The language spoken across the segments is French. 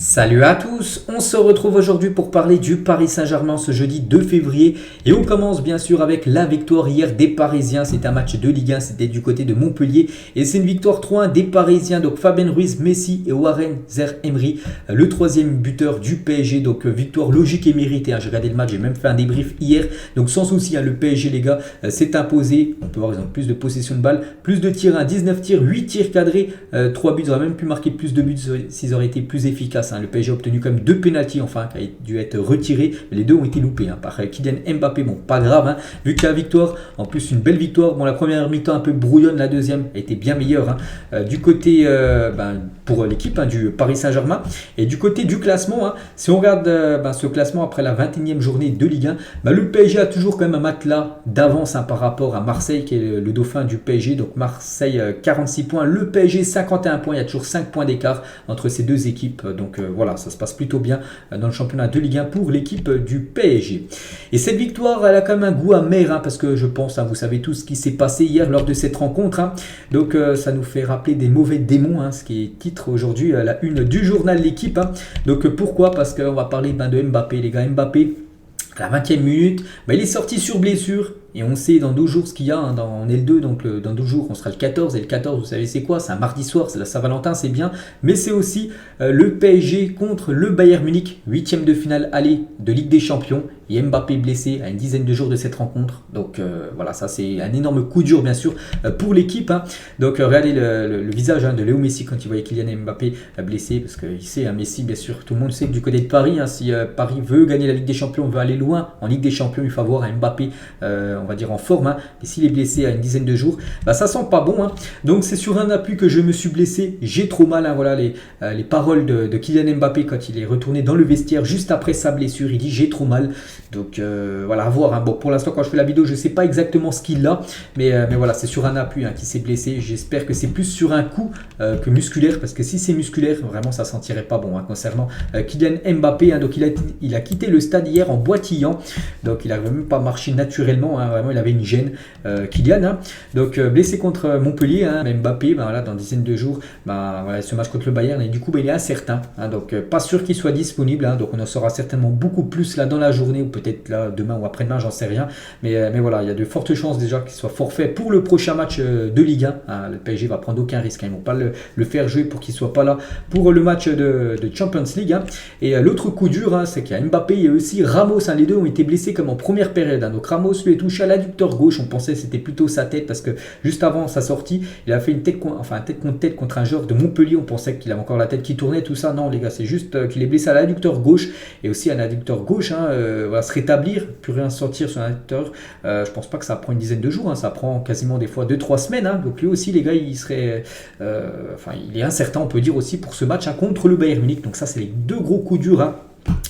Salut à tous, on se retrouve aujourd'hui pour parler du Paris Saint-Germain ce jeudi 2 février et on commence bien sûr avec la victoire hier des Parisiens. C'est un match de Ligue 1, c'était du côté de Montpellier et c'est une victoire 3-1 des Parisiens, donc Fabien Ruiz, Messi et Warren Zaïre-Emery, le troisième buteur du PSG, donc victoire logique et méritée. J'ai regardé le match, j'ai même fait un débrief hier, donc sans souci, le PSG les gars s'est imposé. On peut voir ils ont plus de possession de balle, plus de tirs, 19 tirs, 8 tirs cadrés, 3 buts, ils auraient même pu marquer plus de buts s'ils auraient été plus efficaces. Le PSG a obtenu quand même 2 pénaltys enfin qui a dû être retirés, mais les deux ont été loupés par Kylian Mbappé. Bon, pas grave, vu qu'il y a la victoire, en plus une belle victoire. Bon, la première mi-temps un peu brouillonne, la deuxième a été bien meilleure du côté pour l'équipe du Paris Saint-Germain. Et du côté du classement, si on regarde ce classement après la 21e journée de Ligue 1, le PSG a toujours quand même un matelas d'avance par rapport à Marseille qui est le dauphin du PSG. Donc Marseille 46 points, le PSG 51 points, il y a toujours 5 points d'écart entre ces deux équipes. Donc voilà, ça se passe plutôt bien dans le championnat de Ligue 1 pour l'équipe du PSG. Et cette victoire, elle a quand même un goût amer parce que je pense, vous savez tout ce qui s'est passé hier lors de cette rencontre. Donc ça nous fait rappeler des mauvais démons, ce qui est titre aujourd'hui à la une du journal L'équipe. Donc pourquoi? Parce qu'on va parler de Mbappé, les gars. Mbappé, à la 20e minute, il est sorti sur blessure. Et on sait dans 12 jours ce qu'il y a, on est le 2, donc dans 12 jours on sera le 14, et le 14 vous savez c'est quoi? C'est un mardi soir, c'est la Saint-Valentin, c'est bien, mais c'est aussi le PSG contre le Bayern Munich, 8e de finale aller de Ligue des Champions, et Mbappé blessé à une dizaine de jours de cette rencontre, donc voilà, ça c'est un énorme coup dur bien sûr pour l'équipe. Donc regardez le visage de Léo Messi quand il voyait Kylian Mbappé blessé, parce qu'il sait, Messi bien sûr, tout le monde sait que du côté de Paris, si Paris veut gagner la Ligue des Champions, veut aller loin en Ligue des Champions, il faut avoir un Mbappé on va dire en forme, et s'il est blessé à une dizaine de jours, ça sent pas bon. Donc c'est sur un appui que je me suis blessé, j'ai trop mal. Voilà les paroles de Kylian Mbappé quand il est retourné dans le vestiaire juste après sa blessure, il dit j'ai trop mal. Donc voilà, à voir. Bon, pour l'instant quand je fais la vidéo je sais pas exactement ce qu'il a, mais voilà, c'est sur un appui qu'il s'est blessé. J'espère que c'est plus sur un coup que musculaire, parce que si c'est musculaire vraiment ça sentirait pas bon concernant Kylian Mbappé. Donc il a quitté le stade hier en boitillant, donc il n'arrive même pas à marcher naturellement, vraiment il avait une gêne, Kylian. Donc blessé contre Montpellier, Mbappé, dans une dizaine de jours, voilà, ce match contre le Bayern, et du coup il est incertain, donc pas sûr qu'il soit disponible, donc on en saura certainement beaucoup plus là dans la journée, ou peut-être là demain ou après-demain, j'en sais rien, mais voilà, il y a de fortes chances déjà qu'il soit forfait pour le prochain match de Ligue 1. Le PSG va prendre aucun risque, ils vont pas le faire jouer pour qu'il soit pas là pour le match de Champions League. Et l'autre coup dur, c'est qu'il y a Mbappé et aussi Ramos, les deux ont été blessés comme en première période, donc Ramos lui est touché à l'adducteur gauche. On pensait que c'était plutôt sa tête, parce que juste avant sa sortie il a fait une tête contre tête contre un joueur de Montpellier. On pensait qu'il avait encore la tête qui tournait, tout ça. Non les gars, c'est juste qu'il est blessé à l'adducteur gauche, et aussi un adducteur gauche va se rétablir, plus rien sortir sur l'adducteur. Je pense pas que ça prend une dizaine de jours, ça prend quasiment des fois 2-3 semaines. Donc lui aussi les gars, il serait il est incertain, on peut dire, aussi pour ce match contre le Bayern Munich. Donc ça c'est les deux gros coups durs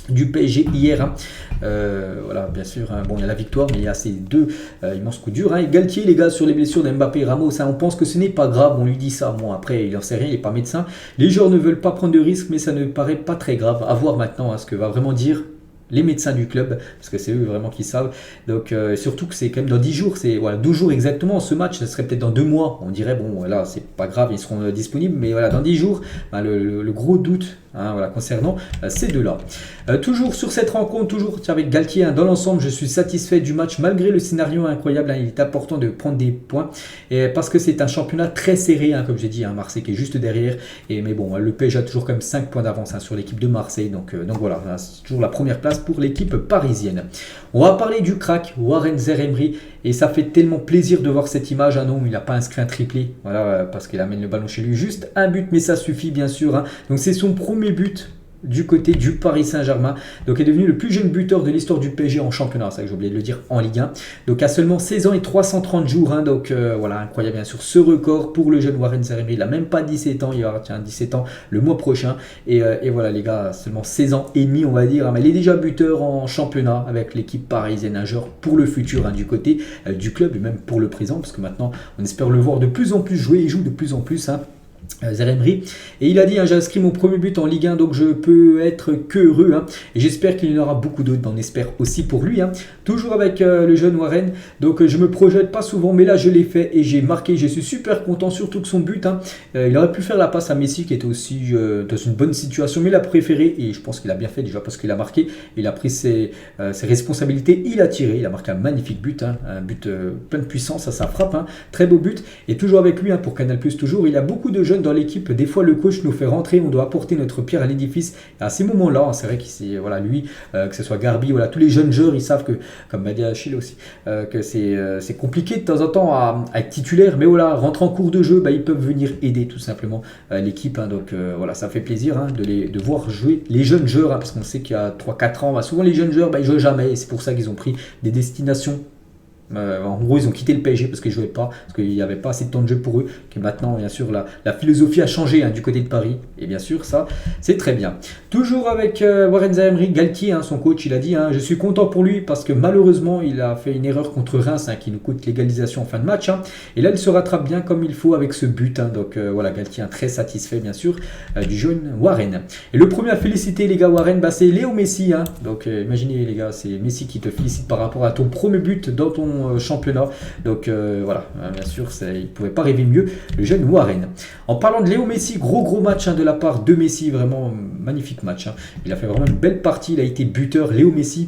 du PSG hier. Voilà, bien sûr, il y a la victoire, mais il y a ces deux immenses coups durs. Et Galtier, les gars, sur les blessures d'Mbappé et Ramos, on pense que ce n'est pas grave, on lui dit ça. Bon, après, il n'en sait rien, il n'est pas médecin. Les joueurs ne veulent pas prendre de risques, mais ça ne paraît pas très grave. À voir maintenant ce que va vraiment dire les médecins du club, parce que c'est eux vraiment qui savent. Donc surtout que c'est quand même dans 10 jours, c'est 12 jours exactement. Ce match, ça serait peut-être dans 2 mois. On dirait, bon, voilà, c'est pas grave, ils seront disponibles, mais voilà, dans 10 jours, le gros doute concernant ces deux-là. Toujours sur cette rencontre, toujours avec Galtier, dans l'ensemble, je suis satisfait du match, malgré le scénario incroyable. Il est important de prendre des points, et parce que c'est un championnat très serré, comme j'ai dit, Marseille qui est juste derrière. Mais bon, le PSG a toujours quand même 5 points d'avance sur l'équipe de Marseille. Donc voilà, c'est toujours la première place pour l'équipe parisienne. On va parler du crack Warren Zaïre-Emery, et ça fait tellement plaisir de voir cette image. Non, il n'a pas inscrit un triplé, voilà, parce qu'il amène le ballon chez lui, juste un but, mais ça suffit bien sûr. Donc c'est son premier but du côté du Paris Saint-Germain. Donc il est devenu le plus jeune buteur de l'histoire du PSG en championnat, c'est ça que j'ai oublié de le dire, en Ligue 1. Donc à seulement 16 ans et 330 jours. Donc voilà, incroyable bien sûr ce record pour le jeune Warren Zaïre-Emery. Il n'a même pas 17 ans, il aura 17 ans le mois prochain. Et voilà les gars, seulement 16 ans et demi on va dire. Mais il est déjà buteur en championnat avec l'équipe parisienne, un joueur pour le futur du côté du club, et même pour le présent, parce que maintenant on espère le voir de plus en plus jouer. Il joue de plus en plus. Zaïre-Emery, et il a dit j'ai inscrit mon premier but en Ligue 1 donc je peux être que heureux et j'espère qu'il y en aura beaucoup d'autres, on espère aussi pour lui toujours avec le jeune Warren, donc je me projette pas souvent mais là je l'ai fait et j'ai marqué, je suis super content surtout que son but il aurait pu faire la passe à Messi qui était aussi dans une bonne situation mais il a préféré et je pense qu'il a bien fait déjà parce qu'il a marqué, il a pris ses responsabilités, il a tiré, il a marqué un magnifique but, un but plein de puissance, ça frappe, très beau but, et toujours avec lui pour Canal+, toujours il a beaucoup de jeunes dans l'équipe, des fois le coach nous fait rentrer, on doit apporter notre pierre à l'édifice. Et à ces moments-là, c'est vrai que c'est lui, que ce soit Garbi, tous les jeunes joueurs, ils savent que, comme m'a dit Achille aussi, que c'est compliqué de temps en temps à être titulaire, mais rentrer en cours de jeu, ils peuvent venir aider tout simplement l'équipe. Donc ça fait plaisir de voir jouer les jeunes joueurs, parce qu'on sait qu'il y a 3-4 ans, souvent les jeunes joueurs, ils jouent jamais, et c'est pour ça qu'ils ont pris des destinations. En gros, ils ont quitté le PSG parce qu'ils ne jouaient pas, parce qu'il n'y avait pas assez de temps de jeu pour eux. Que maintenant, bien sûr, la philosophie a changé du côté de Paris. Et bien sûr, ça, c'est très bien. Toujours avec Warren Zaïre-Emery, Galtier, son coach, il a dit je suis content pour lui parce que malheureusement, il a fait une erreur contre Reims qui nous coûte l'égalisation en fin de match. Et là, il se rattrape bien comme il faut avec ce but. Donc Galtier, très satisfait, bien sûr, du jeune Warren. Et le premier à féliciter, les gars, Warren, c'est Léo Messi. Donc imaginez, les gars, c'est Messi qui te félicite par rapport à ton premier but dans ton championnat, donc bien sûr il ne pouvait pas rêver mieux, le jeune Warren. En parlant de Léo Messi, gros match de la part de Messi, vraiment magnifique match, il a fait vraiment une belle partie, il a été buteur, Léo Messi.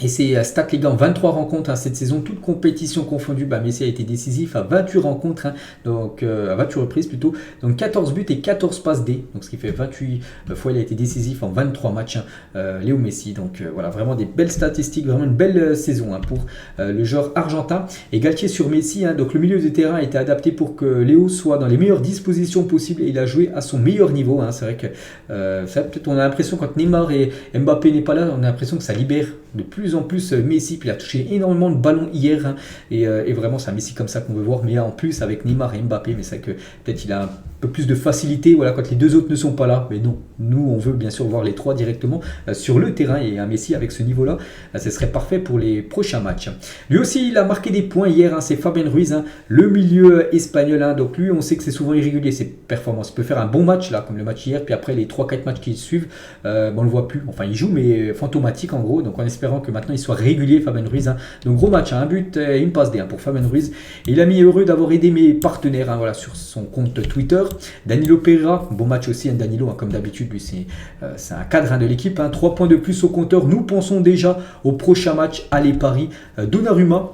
Et ses stats, les gars, en 23 rencontres cette saison, toute compétition confondue, Messi a été décisif à 28 rencontres, donc à 28 reprises plutôt, donc 14 buts et 14 passes D, donc ce qui fait 28 fois il a été décisif en 23 matchs, Léo Messi, donc vraiment des belles statistiques, vraiment une belle saison pour le joueur argentin. Et Galtier sur Messi, donc le milieu de terrain a été adapté pour que Léo soit dans les meilleures dispositions possibles et il a joué à son meilleur niveau, c'est vrai que peut-être on a l'impression quand Neymar et Mbappé n'est pas là, on a l'impression que ça libère de plus en plus Messi, puis il a touché énormément de ballons hier et vraiment c'est un Messi comme ça qu'on veut voir, mais en plus avec Neymar et Mbappé, mais c'est vrai que peut-être il a un peu plus de facilité quand les deux autres ne sont pas là, mais non, nous on veut bien sûr voir les trois directement sur le terrain, et un Messi avec ce niveau là, ce serait parfait pour les prochains matchs. Lui aussi il a marqué des points hier, c'est Fabien Ruiz, le milieu espagnol, donc lui on sait que c'est souvent irrégulier ses performances, il peut faire un bon match comme le match hier, puis après les 3-4 matchs qui suivent, on le voit plus, enfin il joue mais fantomatique en gros, donc en espérant que maintenant il soit régulier, Fabien Ruiz, donc gros match, un but et une passe D pour Fabien Ruiz, et il a mis heureux d'avoir aidé mes partenaires sur son compte Twitter. Danilo Pereira, bon match aussi, Danilo comme d'habitude, lui c'est un cadre de l'équipe, 3 points de plus au compteur, nous pensons déjà au prochain match, allez Paris. Donnarumma,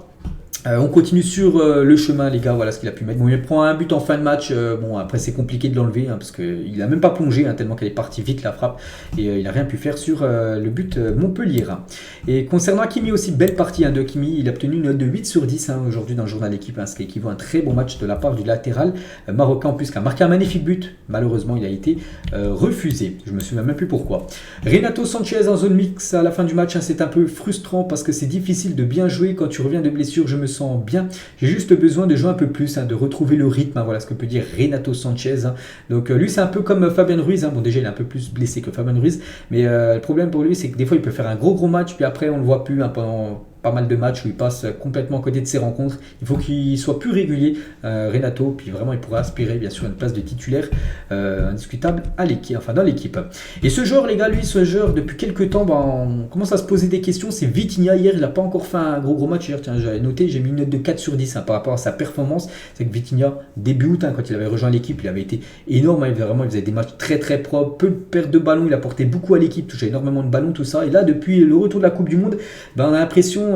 on continue sur le chemin, les gars, voilà ce qu'il a pu mettre. Bon, il prend un but en fin de match, après c'est compliqué de l'enlever, parce qu'il n'a même pas plongé, tellement qu'elle est partie vite la frappe, et il n'a rien pu faire sur le but Montpellier. Et concernant Hakimi aussi, belle partie de Hakimi, il a obtenu une note de 8 sur 10 aujourd'hui dans le journal d'équipe, ce qui équivaut à un très bon match de la part du latéral marocain, en plus qui a marqué un magnifique but, malheureusement il a été refusé, je me souviens même plus pourquoi. Renato Sanchez en zone mix à la fin du match, c'est un peu frustrant parce que c'est difficile de bien jouer quand tu reviens de blessure, je me sens bien, j'ai juste besoin de jouer un peu plus, de retrouver le rythme, voilà ce que peut dire Renato Sanchez, donc lui c'est un peu comme Fabien Ruiz, bon déjà il est un peu plus blessé que Fabien Ruiz, mais le problème pour lui c'est que des fois il peut faire un gros match, puis après on le voit plus pendant pas mal de matchs où il passe complètement à côté de ses rencontres. Il faut qu'il soit plus régulier, Renato, puis vraiment il pourra aspirer bien sûr à une place de titulaire indiscutable dans l'équipe. Et ce joueur, les gars, lui, depuis quelques temps, on commence à se poser des questions. C'est Vitinha. Hier, il n'a pas encore fait un gros match. Hier, j'avais noté, j'ai mis une note de 4 sur 10 par rapport à sa performance. C'est que Vitinha, début août, quand il avait rejoint l'équipe, il avait été énorme. Il faisait des matchs très très propres, peu de pertes de ballon. Il apportait beaucoup à l'équipe, touchait énormément de ballons, tout ça. Et là, depuis le retour de la Coupe du Monde, on a l'impression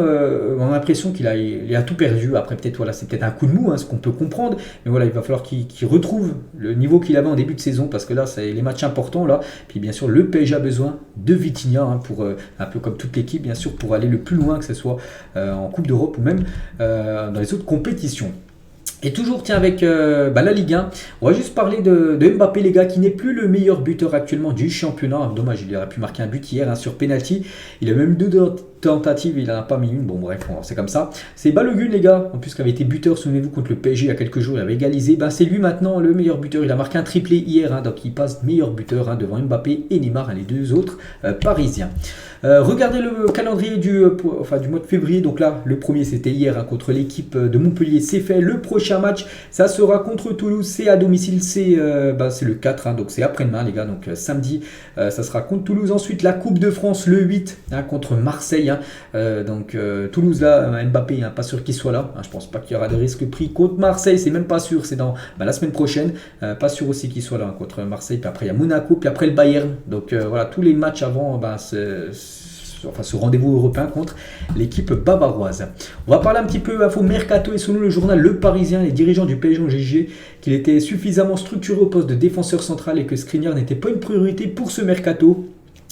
qu'il a tout perdu. Après, peut-être c'est peut-être un coup de mou, ce qu'on peut comprendre. Mais voilà, il va falloir qu'il retrouve le niveau qu'il avait en début de saison, parce que là, c'est les matchs importants là. Puis bien sûr, le PSG a besoin de Vitinha pour un peu comme toute l'équipe, bien sûr, pour aller le plus loin, que ce soit en Coupe d'Europe ou même dans les autres compétitions. Et toujours avec la Ligue 1, on va juste parler de Mbappé, les gars, qui n'est plus le meilleur buteur actuellement du championnat. Dommage, il aurait pu marquer un but hier sur penalty. Il a même 2 tentatives, il n'en a pas mis une. Bon bref, c'est comme ça. C'est Balogun, les gars, en plus qui avait été buteur, souvenez-vous, contre le PSG il y a quelques jours, il avait égalisé. C'est lui maintenant le meilleur buteur. Il a marqué un triplé hier, donc il passe meilleur buteur devant Mbappé et Neymar, les deux autres parisiens. Regardez le calendrier du mois de février. Donc là, le premier c'était hier contre l'équipe de Montpellier, c'est fait. Le prochain prochain match, ça sera contre Toulouse, c'est à domicile, c'est le 4, hein, donc c'est après-demain les gars, donc samedi, ça sera contre Toulouse. Ensuite la Coupe de France le 8 hein, contre Marseille, hein, Toulouse là, Mbappé, hein, pas sûr qu'il soit là, hein, je pense pas qu'il y aura de risque pris contre Marseille, c'est même pas sûr, c'est dans la semaine prochaine, pas sûr aussi qu'il soit là hein, contre Marseille, puis après il y a Monaco, puis après le Bayern, donc voilà, tous les matchs avant, ce rendez-vous européen contre l'équipe bavaroise. On va parler un petit peu info mercato et selon le journal Le Parisien, les dirigeants du PSG ont jugé qu'il était suffisamment structuré au poste de défenseur central et que Skriniar n'était pas une priorité pour ce mercato.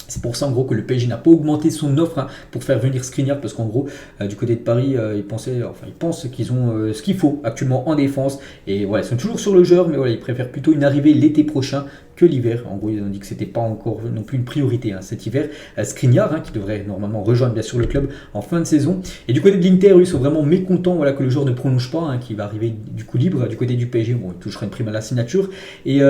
C'est pour ça en gros que le PSG n'a pas augmenté son offre hein, pour faire venir Skriniar parce qu'en gros du côté de Paris ils pensent qu'ils ont ce qu'il faut actuellement en défense et voilà, ils sont toujours sur le joueur mais voilà, ils préfèrent plutôt une arrivée l'été prochain que l'hiver. En gros ils ont dit que c'était pas encore non plus une priorité hein, cet hiver. Skriniar hein, qui devrait normalement rejoindre bien sûr le club en fin de saison. Et du côté de l'Inter ils sont vraiment mécontents voilà, que le joueur ne prolonge pas, hein, qui va arriver du coup libre. Du côté du PSG bon, il touchera une prime à la signature et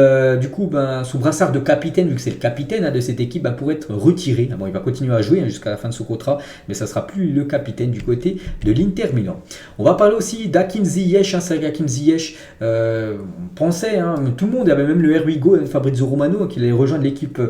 du coup son brassard de capitaine vu que c'est le capitaine hein, de cette équipe pourrait être retiré. Bon, il va continuer à jouer hein, jusqu'à la fin de son contrat, mais ça ne sera plus le capitaine du côté de l'Inter Milan. On va parler aussi d'Hakim Ziyech. Hein, c'est vrai qu'Hakim Ziyech, on pensait, hein, tout le monde, il y avait même le Erwigo, Fabrizio Romano, qui allait rejoindre l'équipe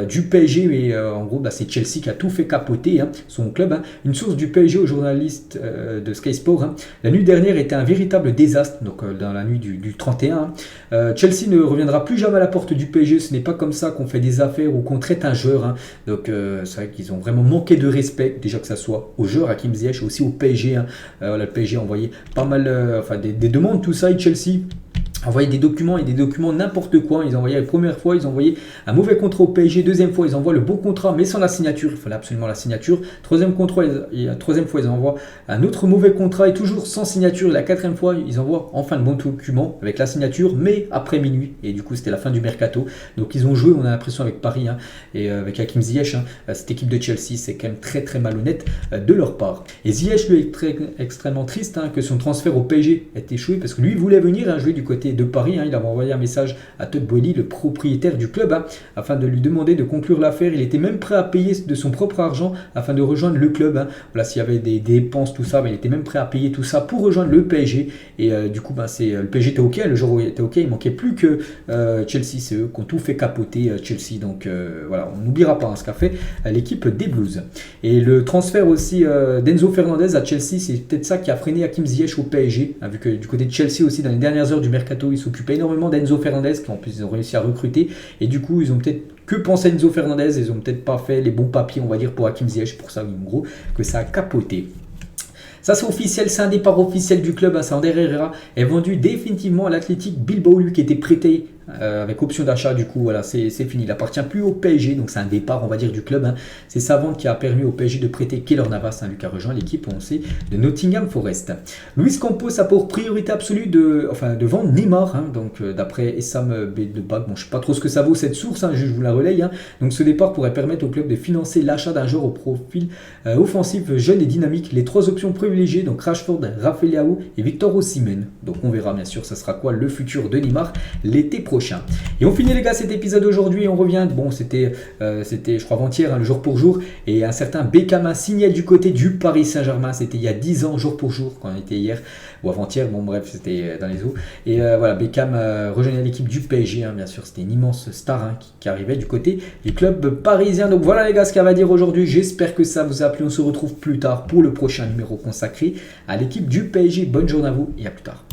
du PSG, mais en gros, c'est Chelsea qui a tout fait capoter hein, son club. Hein. Une source du PSG au journaliste de Sky Sport, hein, la nuit dernière était un véritable désastre, donc dans la nuit du 31. Hein. Chelsea ne reviendra plus jamais à la porte du PSG, ce n'est pas comme ça qu'on fait des affaires ou qu'on traite un joueur. Hein. Donc c'est vrai qu'ils ont vraiment manqué de respect, déjà que ça soit aux joueurs, Hakim Ziyech, aussi au PSG. Hein. Le PSG a envoyé pas mal des demandes, tout ça, et Chelsea envoyer des documents et des documents n'importe quoi. Ils envoyaient la première fois, ils envoyaient un mauvais contrat au PSG. Deuxième fois, ils envoient le bon contrat, mais sans la signature. Il fallait absolument la signature. Troisième fois, ils envoient un autre mauvais contrat et toujours sans signature. Et la quatrième fois, ils envoient enfin le bon document avec la signature, mais après minuit. Et du coup, c'était la fin du mercato. Donc, ils ont joué, on a l'impression, avec Paris hein, et avec Hakim Ziyech. Hein, cette équipe de Chelsea, c'est quand même très très malhonnête de leur part. Et Ziyech, lui, est extrêmement triste hein, que son transfert au PSG ait échoué parce que lui, il voulait venir hein, jouer du côté de Paris. Hein, il avait envoyé un message à Todd Boehly, le propriétaire du club, hein, afin de lui demander de conclure l'affaire. Il était même prêt à payer de son propre argent afin de rejoindre le club. Hein. Voilà, s'il y avait des dépenses, tout ça, il était même prêt à payer tout ça pour rejoindre le PSG. Et du coup, le PSG était OK, le jour où il était OK, il manquait plus que Chelsea. C'est eux qui ont tout fait capoter Chelsea. Donc voilà, on n'oubliera pas hein, ce qu'a fait l'équipe des Blues. Et le transfert aussi d'Enzo Fernandez à Chelsea, c'est peut-être ça qui a freiné Hakim Ziyech au PSG, hein, vu que du côté de Chelsea aussi, dans les dernières heures du mercato, ils s'occupaient énormément d'Enzo Fernandez, qui en plus ils ont réussi à recruter. Et du coup, ils ont peut-être que pensé Enzo Fernandez, ils ont peut-être pas fait les bons papiers, on va dire, pour Hakim Ziyech. Pour ça, en gros, que ça a capoté. Ça c'est officiel, c'est un départ officiel du club. Hein, Ander Herrera est vendu définitivement à l'Athletic Bilbao, lui qui était prêté avec option d'achat. Du coup voilà, c'est fini, il appartient plus au PSG, donc c'est un départ on va dire du club. Hein. C'est sa vente qui a permis au PSG de prêter Keylor Navas, hein, lui qui a rejoint l'équipe on sait de Nottingham Forest. Luis Campos a pour priorité absolue de vendre Neymar, hein, donc d'après Essam Bedebag. Bon, je sais pas trop ce que ça vaut cette source, hein, je vous la relaye. Hein. Donc ce départ pourrait permettre au club de financer l'achat d'un joueur au profil offensif jeune et dynamique. Les trois options privilégiées, donc Rashford, Rafael Leao et Victor Osimhen. Donc on verra bien sûr ça sera quoi le futur de Neymar l'été prochain. Et on finit les gars cet épisode aujourd'hui, on revient, bon c'était je crois avant-hier, hein, le jour pour jour, et un certain Beckham a signé du côté du Paris Saint-Germain, c'était il y a 10 ans jour pour jour, quand on était hier, ou avant-hier, bon bref c'était dans les eaux, et voilà Beckham rejoignait l'équipe du PSG, hein, bien sûr c'était une immense star hein, qui arrivait du côté du club parisien. Donc voilà les gars ce qu'il y a à dire aujourd'hui, j'espère que ça vous a plu, on se retrouve plus tard pour le prochain numéro consacré à l'équipe du PSG, bonne journée à vous et à plus tard.